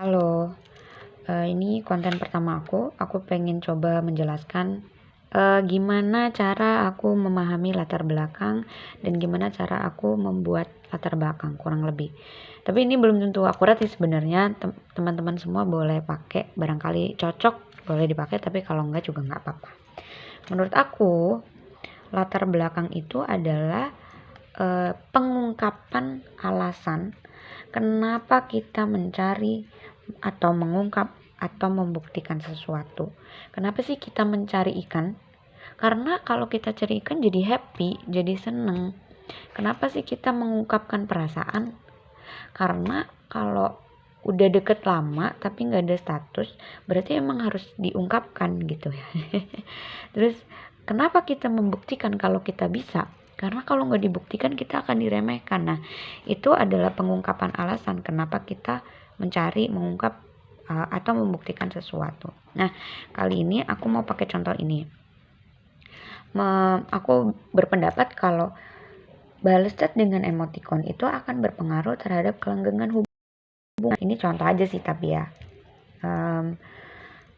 Halo, ini konten pertama aku pengen coba menjelaskan, gimana cara aku memahami latar belakang dan gimana cara aku membuat latar belakang, kurang lebih. Tapi ini belum tentu akurat sih sebenarnya, teman-teman semua boleh pakai, barangkali cocok boleh dipakai, tapi kalau enggak juga nggak apa-apa. Menurut aku, latar belakang itu adalah, pengungkapan alasan kenapa kita mencari atau mengungkap atau membuktikan sesuatu. Kenapa sih kita mencari ikan? Karena kalau kita cari ikan jadi happy, jadi seneng. Kenapa sih kita mengungkapkan perasaan? Karena kalau udah deket lama tapi nggak ada status, berarti emang harus diungkapkan gitu ya. Terus kenapa kita membuktikan kalau kita bisa? Karena kalau nggak dibuktikan kita akan diremehkan. Nah, itu adalah pengungkapan alasan kenapa kita mencari, mengungkap, atau membuktikan sesuatu. Nah, kali ini aku mau pakai contoh ini. Aku berpendapat kalau balas chat dengan emoticon itu akan berpengaruh terhadap kelanggengan hubungan. Ini contoh aja sih tapi ya.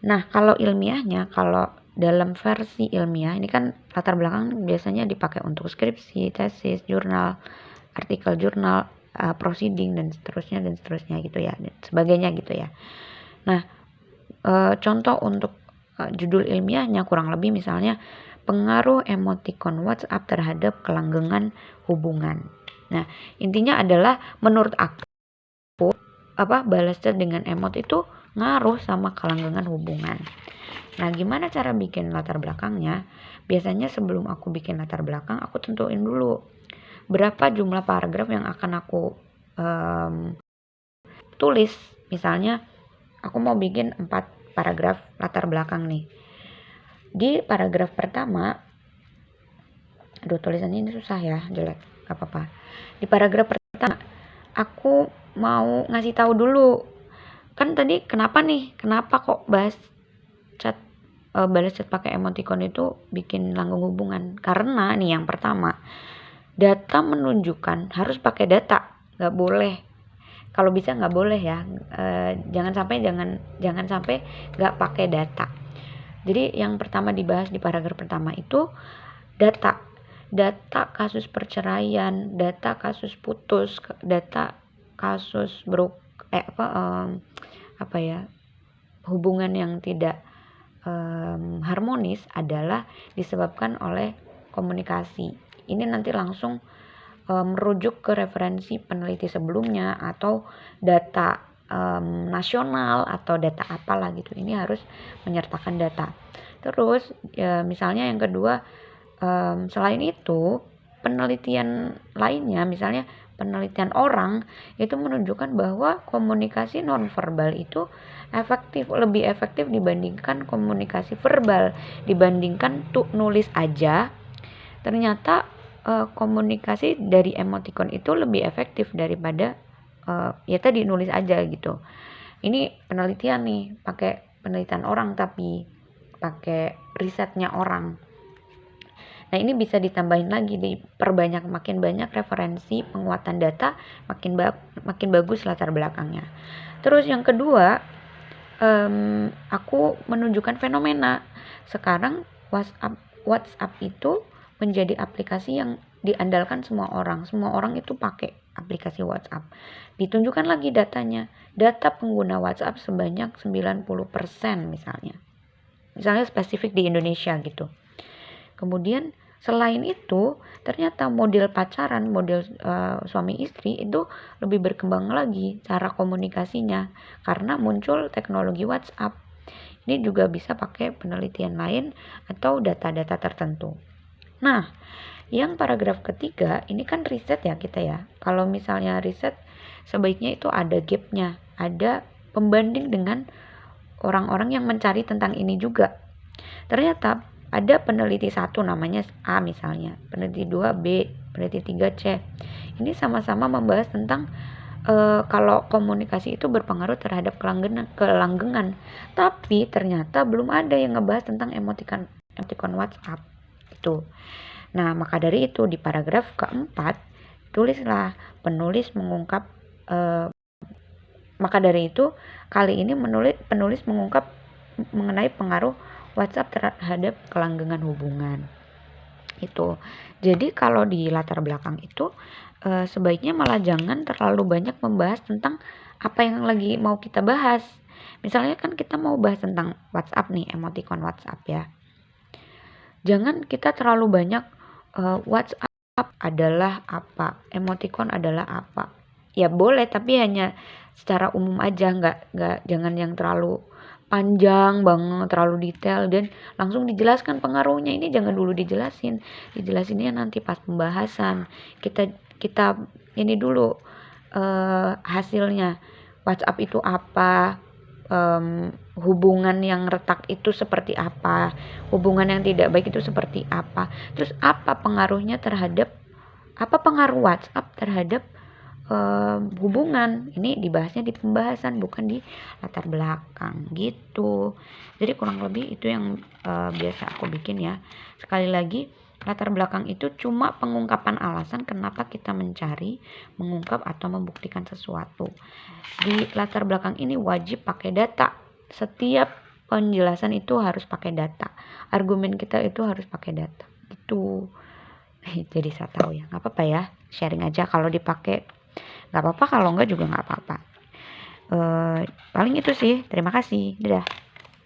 Nah, kalau ilmiahnya, kalau dalam versi ilmiah, ini kan latar belakang biasanya dipakai untuk skripsi, tesis, jurnal, artikel jurnal, proceeding dan seterusnya gitu ya, dan sebagainya gitu ya. Nah, contoh untuk judul ilmiahnya kurang lebih misalnya pengaruh emoticon WhatsApp terhadap kelanggengan hubungan. Nah, intinya adalah menurut aku balas chat dengan emot itu ngaruh sama kelanggengan hubungan. Nah, gimana cara bikin latar belakangnya? Biasanya sebelum aku bikin latar belakang, aku tentuin dulu berapa jumlah paragraf yang akan aku tulis. Misalnya, aku mau bikin 4 paragraf latar belakang nih. Di paragraf pertama, tulisannya ini susah ya, jelek, gak apa-apa. Di paragraf pertama, aku mau ngasih tahu dulu. Kan tadi kenapa kok balas chat pakai emoticon itu bikin langgeng hubungan? Karena nih yang pertama, data menunjukkan harus pakai data, nggak boleh. Kalau bisa nggak boleh ya, jangan sampai nggak pakai data. Jadi yang pertama dibahas di paragraf pertama itu data kasus perceraian, data kasus putus, data kasus hubungan yang tidak harmonis adalah disebabkan oleh komunikasi. Ini nanti langsung merujuk ke referensi peneliti sebelumnya atau data nasional atau data apalah gitu. Ini harus menyertakan data. Terus misalnya yang kedua, selain itu penelitian lainnya, misalnya penelitian orang itu menunjukkan bahwa komunikasi nonverbal itu lebih efektif dibandingkan komunikasi verbal. Dibandingkan nulis aja, ternyata komunikasi dari emoticon itu lebih efektif daripada ya tadi nulis aja gitu. Ini penelitian nih, pakai penelitian orang tapi pakai risetnya orang. Nah, ini bisa ditambahin lagi, diperbanyak, makin banyak referensi penguatan data, makin bagus latar belakangnya. Terus yang kedua, aku menunjukkan fenomena. Sekarang WhatsApp itu menjadi aplikasi yang diandalkan semua orang. Semua orang itu pakai aplikasi WhatsApp. Ditunjukkan lagi datanya. Data pengguna WhatsApp sebanyak 90% misalnya. Misalnya spesifik di Indonesia gitu. Kemudian selain itu, ternyata model pacaran, model suami istri itu lebih berkembang lagi cara komunikasinya karena muncul teknologi WhatsApp. Ini juga bisa pakai penelitian lain atau data-data tertentu. Nah, yang paragraf ketiga ini kan riset ya kita ya. Kalau misalnya riset sebaiknya itu ada gapnya, ada pembanding dengan orang-orang yang mencari tentang ini juga. Ternyata ada peneliti 1 namanya A misalnya, peneliti 2 B, peneliti 3 C. Ini sama-sama membahas tentang kalau komunikasi itu berpengaruh terhadap kelanggengan. Tapi ternyata belum ada yang ngebahas tentang emoticon WhatsApp itu. Nah, maka dari itu di paragraf keempat tulislah penulis Maka dari itu, kali ini penulis mengungkap mengenai pengaruh WhatsApp terhadap kelanggengan hubungan. Itu. Jadi kalau di latar belakang itu sebaiknya malah jangan terlalu banyak membahas tentang apa yang lagi mau kita bahas. Misalnya kan kita mau bahas tentang WhatsApp nih, emoticon WhatsApp ya. Jangan kita terlalu banyak WhatsApp adalah apa, emoticon adalah apa. Ya boleh, tapi hanya secara umum aja, nggak jangan yang terlalu panjang banget, terlalu detail dan langsung dijelaskan pengaruhnya. Ini jangan dulu dijelasinnya nanti pas pembahasan. Kita ini dulu hasilnya. WhatsApp itu apa? Hubungan yang retak itu seperti apa, hubungan yang tidak baik itu seperti apa, terus apa pengaruhnya terhadap, apa pengaruh WhatsApp terhadap hubungan. Ini dibahasnya di pembahasan, bukan di latar belakang gitu. Jadi kurang lebih itu yang biasa aku bikin ya. Sekali lagi, latar belakang itu cuma pengungkapan alasan kenapa kita mencari, mengungkap atau membuktikan sesuatu. Di latar belakang ini wajib pakai data. Setiap penjelasan itu harus pakai data. Argumen kita itu harus pakai data. Gitu. Jadi saya tahu ya, nggak apa-apa ya, sharing aja. Kalau dipakai nggak apa-apa, kalau enggak juga nggak apa-apa. Paling itu sih. Terima kasih. Dadah.